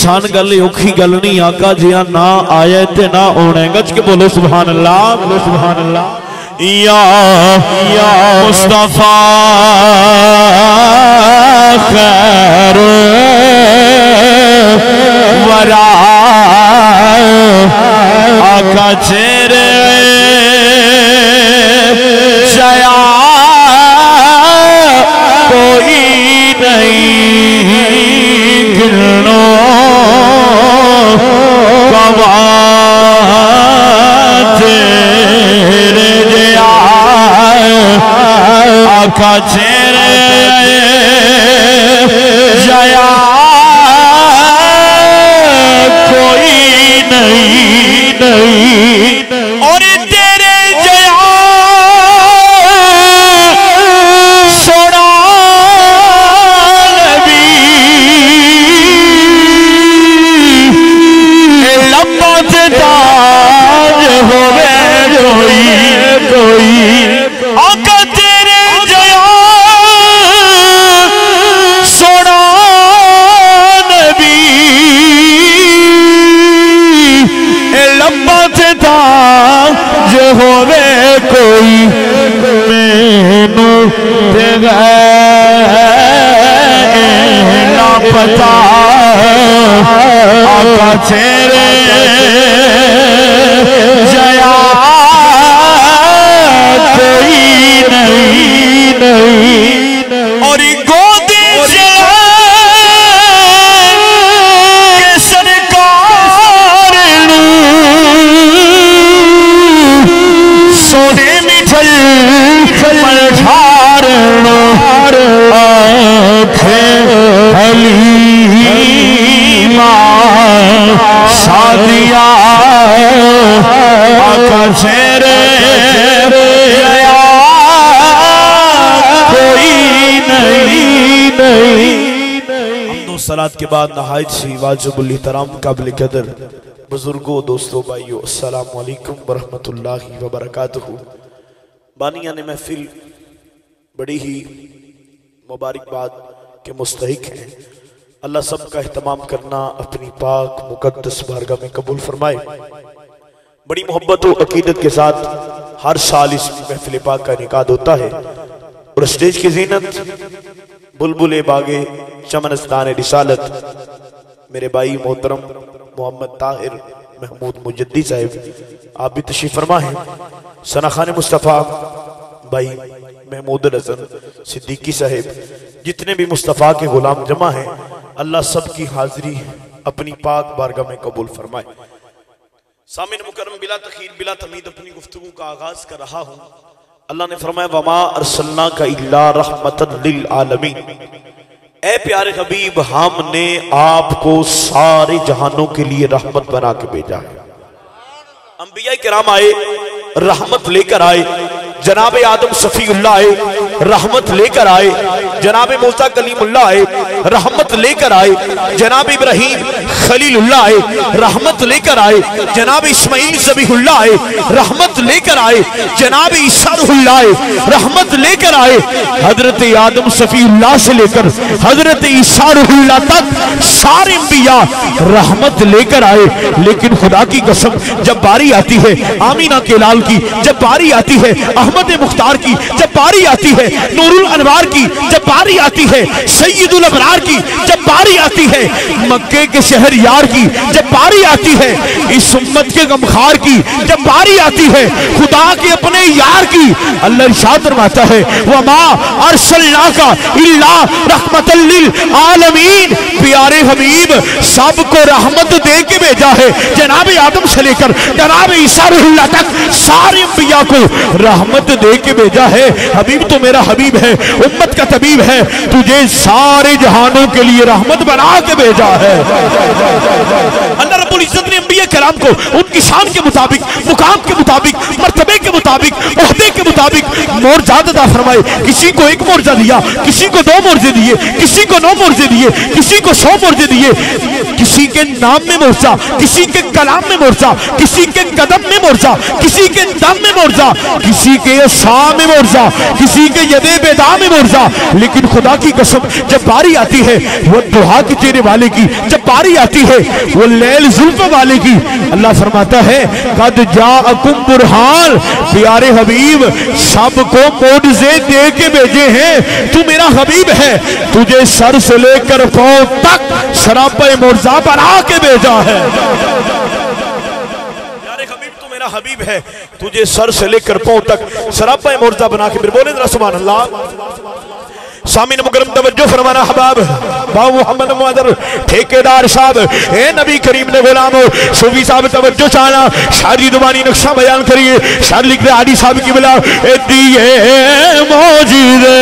آسان گل اوکھی گل نہیں آقا جیاں نہ آیا تے نہ ہونا ہے گج کے بولو سبحان اللہ بولو سبحان اللہ یا مصطفیٰ خیر ورا آقا چہرے شیا کوئی نہیں گرنو تیرے جیا آقا چہرے جیا کوئی نہیں اور تیرے جیا سونا نبی لمبا سے تاج ہوئے کوئی آقا تیرے جیا سونا نبی لمبا سے تاج ہوئے کوئی مینو تے نہ پتا آقا چہرے جیا کوئی نہیں اور گودی کے سرکار سونے مٹھل ملھار حلیمہ سادیا آقا چہرے جیا کوئی نہیں حمد و صلاة کے بعد نہایت سی واجب الاحترام قابل قدر بزرگوں دوستوں بھائیو السلام علیکم ورحمت اللہ وبرکاتہ بانیان محفل بڑی ہی مبارکباد کے مستحق ہیں اللہ سب کا اہتمام کرنا اپنی پاک مقدس بارگاہ میں قبول فرمائے بڑی محبت و عقیدت کے ساتھ ہر سال اس محفل پاک کا انعقاد ہوتا ہے اور اسٹیج کی زینت بلبل باغ چمنستان رسالت میرے بھائی محترم محمد طاہر محمود مجدی صاحب آپ بھی تشریف فرما ہیں ثنا خان مصطفیٰ بھائی محمود الحسن صدیقی صاحب جتنے بھی مصطفیٰ کے غلام جمع ہیں اللہ سب کی حاضری اپنی پاک بارگاہ میں قبول فرمائے سامعین مکرم بلا تخیر بلا تمہید اپنی گفتگو کا آغاز کر رہا ہوں اللہ نے فرمایا وَمَا أَرْسَلْنَاكَ إِلَّا رَحْمَةً لِلْعَالَمِينَ اے پیارے حبیب ہم نے آپ کو سارے جہانوں کے لیے رحمت بنا کے بھیجا ہے انبیاء کرام آئے رحمت لے کر آئے جناب آدم صفی اللہ آئے رحمت لے کر آئے جناب موسیٰ کلیم اللہ آئے رحمت لے کر آئے جناب ابراہیم خلیل اللہ آئے رحمت لے کر آئے جناب اسماعیل ذبیح اللہ آئے رحمت لے کر آئے جناب عیسیٰ روح اللہ آئے رحمت لے کر آئے حضرت آدم صفی اللہ سے لے کر حضرت عیسیٰ روح اللہ تک سارے انبیاء رحمت لے کر آئے لیکن خدا کی قسم جب باری آتی ہے آمینہ کے لال کی جب باری آتی ہے احمد مختار کی جب باری آتی ہے نور الانوار کی جب باری آتی ہے سید الابرار کی جب باری آتی ہے مکے کے شہر یار کی جب باری آتی ہے اس امت کے غمخار کی جب باری آتی ہے خدا کے اپنے یار کی اللہ ارشاد فرماتا ہے وَمَا أَرْسَلْنَاكَ إِلَّا رَحْمَةً لِلْعَالَمِينَ پیارے حبیب سب کو رحمت دے کے بھیجا ہے جناب آدم سے لے کر جناب عیسیٰ روح اللہ تک سارے انبیاء کو رحمت دے کے بھیجا ہے حبیب تو میرا حبیب ہے امت کا طبیب ہے تجھے سارے جہانوں کے لیے رحمت بنا کے بھیجا ہے اللہ رب العزت نے انبیاء کرام کو ان کی شان کے مطابق مقام کے مطابق مرتبے کے के मुताबिक, ओहदे के मुताबिक मोर्जात अता फरमाए। किसी को एक मोर्जा दिया, किसी को 2 मोर्जे दिए, किसी को 9 मोर्जे दिए, किसी को 100 मोर्जे दिए। किसी के नाम में मोर्जा, किसी के कलाम में मोर्जा, किसी के कदम में मोर्जा, किसी के दम में मोर्जा, किसी के सा में मोर्जा, किसी के यदे बेदा में मोर्जा। लेकिन खुदा की कसम जब बारी आती है वो दुआ के चेहरे वाले की, जब बारी आती है वो लैल जुल्फ वाले की, अल्लाह फरमाता है कद जाअकुम बुरहान, प्यारे हबीब सबको मोज़े दे के भेजे हैं। तू मेरा हबीब है, तुझे सर से लेकर पांव तक सरापे मोर्जा बना के भेजा है। प्यारे हबीब तू मेरा हबीब है, तुझे सर से लेकर पांव तक सरापे मोर्जा बना के। बोले जरा सुभान अल्लाह। सामीन मुकरम तवज्जो फरमाना हबाब बाबू मोहम्मद मुअद्दर ठेकेदार साहब, ए नबी करीम ने गुलामो, सूफी साहब तवज्जो चाहना, शादी दुबानी नक्शा बयान करिए। शार लिख रहे आदि साहब की बिला दिए मौजूदे,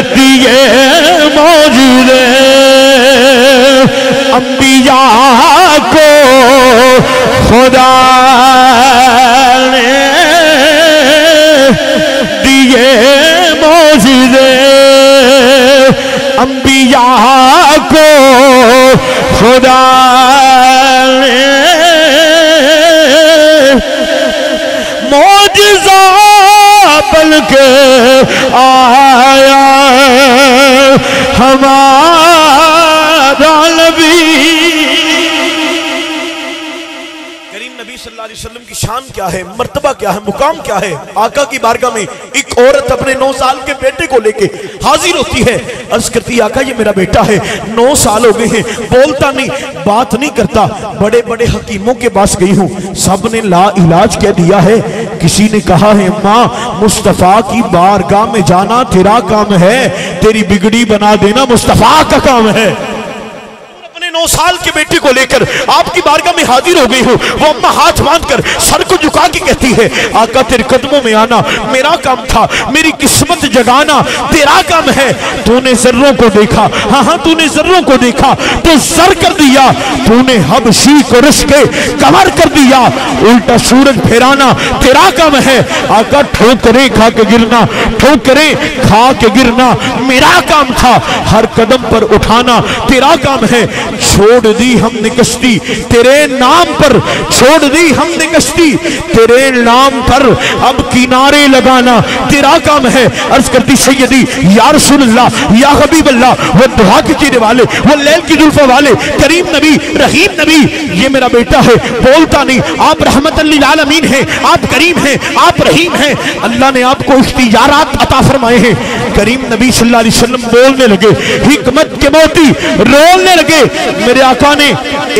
दिए मौजूदे अंबिया को खुदा ने दिए मौजूदे अंबिया को खुदा ने मौजज़ा बल्कि आया हमारा नबी। नबी सल्लल्लाहु अलैहि वसल्लम की शान क्या है, मर्तबा क्या है, मुकाम क्या है। आका की बारगाह में एक औरत अपने 9 साल के बेटे को लेके हाजिर होती है। अर्ज करती आका ये मेरा बेटा है, 9 साल हो गए हैं, बोलता नहीं, बात नहीं करता, बड़े बड़े हकीमों के पास गई हूँ, सब ने ला इलाज कह दिया है। किसी ने कहा है माँ मुस्तफ़ा की बारगाह में जाना तेरा काम है, तेरी बिगड़ी बना देना मुस्तफ़ा का काम है। 9 साल के बेटे को लेकर आपकी बारगाह में हाजिर हो गई हूँ। वो अम्मा हाथ बांधकर सर को झुका के कहती है आका तेरे कदमों में आना मेरा काम था, मेरी किस्मत जगाना तेरा काम है। तूने जर्रों को देखा, हाँ हाँ तूने जर्रों को देखा तो सर कर दिया, तूने हबशी को रिश्के कमर कर दिया, उल्टा सूरज फेराना तेरा काम है। आका ठोकरें खा के गिरना, ठोकरें खा के गिरना मेरा काम था, हर कदम पर उठाना तेरा काम है। छोड़ दी हमने कश्ती तेरे नाम पर, छोड़ दी हमने कश्ती तेरे नाम पर, अब किनारे लगाना तेरा काम है। अर्ज करती सैयदी या रसूल अल्लाह या हबीब अल्लाह, वो दुआ के चेहरे वाले, वो लैल की जुल्फों वाले करीम नबी रहीम नबी, ये मेरा बेटा है, बोलता नहीं, आप रहमत लिल आलमीन हैं, आप करीम हैं, आप रहीम हैं, अल्लाह ने आपको इख्तियारात अता फरमाए हैं। करीम नबी सल्लल्लाहु अलैहि वसल्लम बोलने लगे, हिकमत के मोती रोलने लगे। मेरे आका ने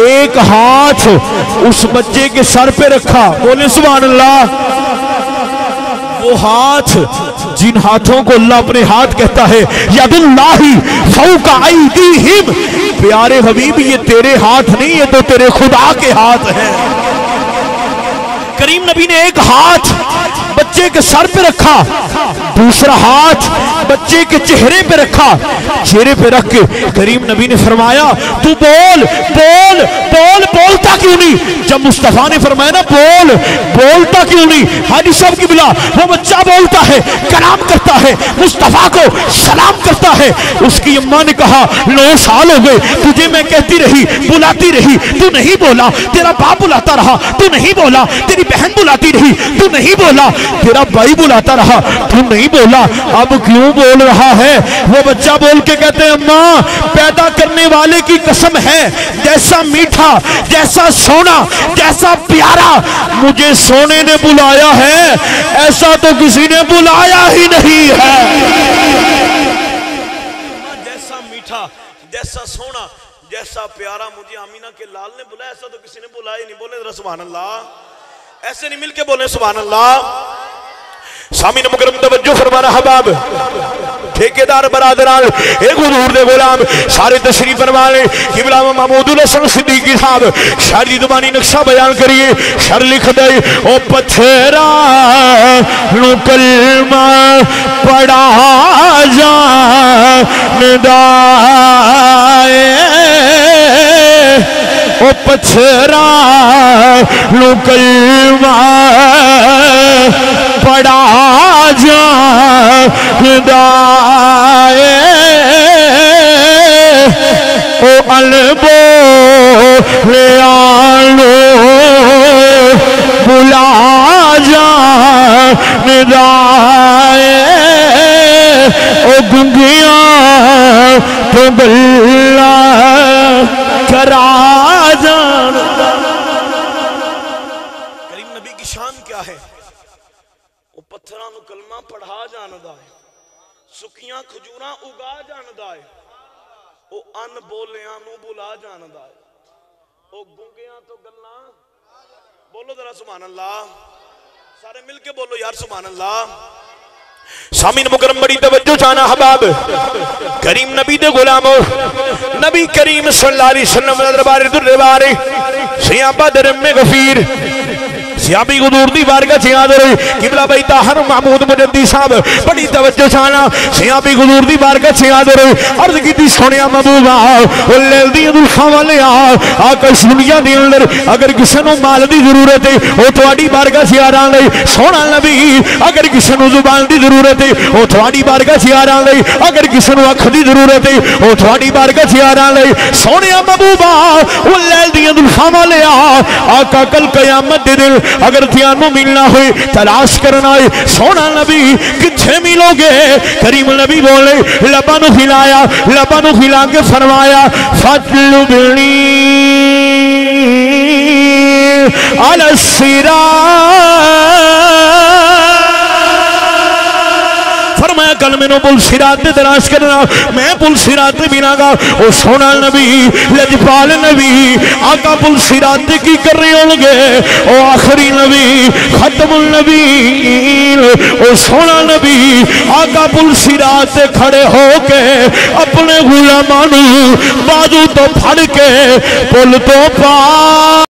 एक हाथ उस बच्चे के सर पे रखा, बोले सुभान अल्लाह। वो हाथ जिन हाथों को अल्लाह अपने हाथ कहता है यदुल्लाही फौका ऐदीहिम, प्यारे हबीब ये तेरे हाथ नहीं, ये तो तेरे खुदा के हाथ हैं। करीम नबी ने एक हाथ बच्चे के सर पे रखा, दूसरा हाथ बच्चे के चेहरे पे रखा, चेहरे पे रख के करीम नबी ने फरमाया तू बोल बोल बोल, बोलता क्यों नहीं? जब मुस्तफा ने फरमाया ना बोल, बोलता क्यों नहीं? हाजी साहब की बिला वो बच्चा बोलता है, कलाम करता है, मुस्तफा को सलाम करता है। उसकी अम्मा ने कहा 9 साल हो गए तुझे मैं कहती रही, बुलाती रही, तू नहीं बोला, तेरा बाप बुलाता रहा, तू नहीं बोला, तेरी बहन बुलाती रही, तू नहीं बोला, तेरा भाई बुलाता रहा, तू नहीं बोला, अब क्यों बोल रहा है? वो बच्चा बोल के कहते हैं अम्मा पैदा करने वाले की कसम है, जैसा मीठा, जैसा सोना, जैसा प्यारा मुझे सोने ने बुलाया है ऐसा तो किसी ने बुलाया ही नहीं है। जैसा मीठा, जैसा सोना, जैसा प्यारा मुझे आमीना के लाल ने बुलाया ऐसा तो किसी ने बुलाया ही नहीं। बोले जरा सुभान अल्लाह, ऐसे नहीं मिलके बोले सुभान अल्लाह। सामीन मुकरम तवज्जो फरमाना हबाब, ठेकेदार बरादरान, एक हुजूर दे गुलाम सारे तशरीफ फरमाने किबला महमूदुल हसन सिद्दीकी साहब शादी दुबानी नक्शा बयान करिए। शर लिख दे ओ पत्थरा नु कलमा पढ़ा जान दाए او پتھرا نو کلمہ پڑا جاندا اے او البو لیانو بلا جاندا اے او گنگیاں تو گلا کرا جاندا۔ کریم نبی کی شان کیا ہے؟ وہ پتھراں نو کلمہ پڑھا جاندا ہے، سکیاں کھجوراں اگا جاندا ہے، وہ ان بولیاں نو بلا جاندا ہے، وہ گنگیاں تو گلاں۔ بولو ذرا سبحان اللہ، سارے مل کے بولو یار سبحان اللہ۔ سامین مکرم بڑی توجہ چانا حباب، کریم نبی دے غلامو، نبی کریم صلی اللہ علیہ وسلم دربار دربار سیاں بدر میں غفیر سیابی حضور دی بارگاہ چیاد رہی قبلہ بھائی طاہر محمود مجدی صاحب بڑی توجہ چانا سیابی حضور دی بارگاہ چیاد رہی عرض کی تی سونیا محبوبہ لیل دی دلخواہ والے آقا اس دنیا دی اندر اگر کسی نو مال دی ضرورت ہے وہ تواڈی بارگاہ چیاران لئی سونا نبی، اگر کسی نو زبان دی ضرورت ہے وہ تواڈی بارگاہ چیاران لئی، اگر کسی نو اکھ دی ضرورت ہے وہ تواڈی بارگاہ چیاران لئی سونیا محبوبہ لیل دی دلخواہ والے آقا کل قیامت دے دل اگر تیانو ملنا ہوئی تلاش کرنا ہے سونا نبی کتھے ملو گے؟ کریم نبی بولے لبانو کھلایا، لبانو کھلا کے فرمایا فَاطْلُبْنِي عَلَى الصِّرَاطِ، فرمایا کل میں نو پل صراط دے تلاش کرنا، میں پل صراط دے ملا گا۔ او سونا نبی لجپال نبی آقا پل صراط دے کی کر رہے ہوں گے؟ او آخری نبی ختم النبیین او سونا نبی آقا پل صراط دے کھڑے ہو کے اپنے غلامانو بازو تو پھڑ کے پل تو پا